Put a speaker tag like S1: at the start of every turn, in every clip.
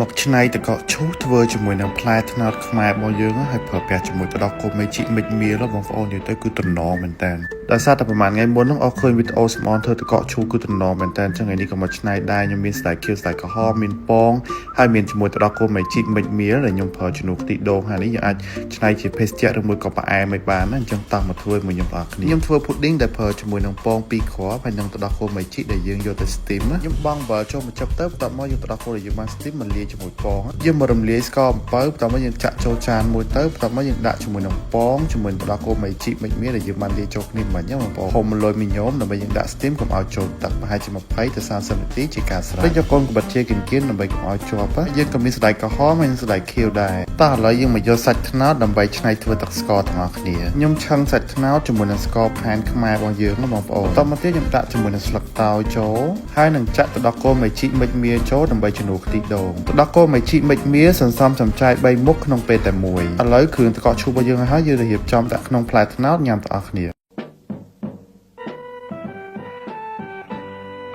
S1: មកឆ្នៃតកឈូសធ្វើជាមួយនឹងផ្លែថ្នោតខ្មែររបស់យើងហើយប្រើប្រាស់ជាមួយទៅដល់កូនមេជីមិចមៀលបងប្អូននិយាយទៅគឺតំណមែនតើដោយសារតែប្រហែលថ្ងៃមុនហ្នឹងអស់ឃើញវីដេអូសំអនធ្វើតកឈូសគឺតំណមែនតើអញ្ចឹងថ្ងៃនេះក៏មកឆ្នៃដែរខ្ញុំមានស្ដាយខៀវស្ដាយក្រហមមានពងហើយមានជាមួយទៅដល់កូនមេជីមិចមៀលដែលខ្ញុំប្រើជំនួសខ្ទិះដូងហើយនេះយើងអាចឆ្នៃជាភេសជ្ជៈឬមួយក៏ផ្អែមឲ្យបានណាអញ្ចឹងតោះមកធ្វើមួយខ្ញុំបងប្អូនខ្ញុំធ្វើ pudding ដែលប្រើជាមួយនឹងពង2គ្រាប់ហើយនឹងទៅដល់កូនមេជីដែលយើងយកទៅ steam ខ្ញុំបងបើចូលមកចាប់ទៅបន្ទាប់មកយើងទៅដល់កូនដែលយើងបាន steam មកលាយជាមួយពងយើងមករំលាយស្ករអំពៅបន្ទាប់មកយើងចាក់ចូលចានមួយទៅបន្ទាប់មកយើងដាក់ជាមួយនឹងពងជាមួយទៅដល់កូនមេជីមិចមៀលដែលយើងបានលាយចូលគ្នាមិញហ្នឹងបងប្អូនហុំលុយមីញោមដើម្បីយើងដាក់ steam កុំឲ្យចូលទឹកប្រហែលជា20ទៅ30នាទីជាការស្រេចពេលយកកូនកបិតជាគៀនដើម្បីកុំឲ្យជាប់យើងក៏មានស្ដាយក្រហមហើយនិងស្ដាយខៀវដែរតោះឥឡូវយើងមកយកសាច់ត្នោតដើម្បីឆ្នៃធ្វើទឹកស្ករទាំងអស់គ្នាខ្ញុំឆឹងសាច់ត្នោតជាមួយនឹងស្ករផែនខ្មែររបស់យើងបងប្អូនតមកទៀតខ្ញុំដាក់ជាមួយនឹងស្លឹកតើយចូលហើយនឹងចាក់ទៅដល់កូនមេជីមិចមៀលចូលដើម្បីជំនួសខ្ទិះដូងទៅដល់កូនមេជីមិចមៀលសន្សំចំចាយ3មុខក្នុងពេលតែមួយឥឡូវគ្រឿងតកឈូសរបស់យើងហើយយើងរៀបចំដាក់ក្នុងផ្លែត្នោតញ៉ាំទាំងអស់គ្នា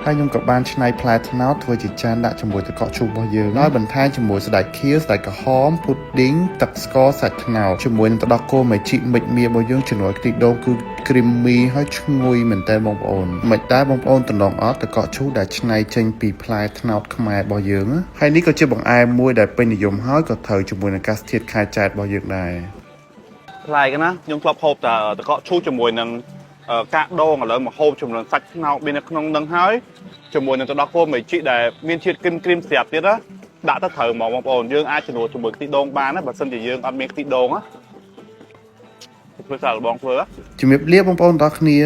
S1: ហើយខ្ញុំក៏បានឆ្នៃផ្លែត្នោតធ្វើជាចានដាក់ជាមួយទឹកកកឈូសរបស់យើងហើយបន្ថែមជាមួយស្ដាយខៀវស្ដាយក្រហម pudding ទឹកស្ករសាច់ត្នោតជាមួយនឹងទឹកដោះគោមេជីមិចមៀរបស់យើងជំនួសខ្ទិះដូងគឺ creamy ហើយឈ្ងុយមែនតើបងប្អូនមិនដែរបងប្អូនតំណងអត់ទឹកកកឈូសដែលឆ្នៃចេញពីផ្លែត្នោតខ្មែររបស់យើងហើយនេះក៏ជាបង្អែមមួយដែលពេញនិយមហើយក៏ត្រូវជាមួយនឹងអាកាសធាតុខែចែករបស់យើងដែរ
S2: ប្លែកណាខ្ញុំធ្លាប់ហូបតែទឹកកកឈូសជាមួយនឹងកាកដូងឥឡូវមកហូបជាមួយនឹងសាច់ត្នោតមាននៅក្នុងនឹងហើយជាមួយនឹងទឹកដោះគោមេជីដែលមានជាតិគ្រីមស្រាប់ទៀតណាដាក់ទៅត្រូវហ្មងបងប្អូនយើងអាចជំនួសជាមួយខ្ទិះដូងបានណាបើសិនជាយើងអត់មានខ្ទិះដូងណាធ្វើសារបងធ្វើ
S1: ជំរាបលាបងប្អូនទាំងអស់គ្នា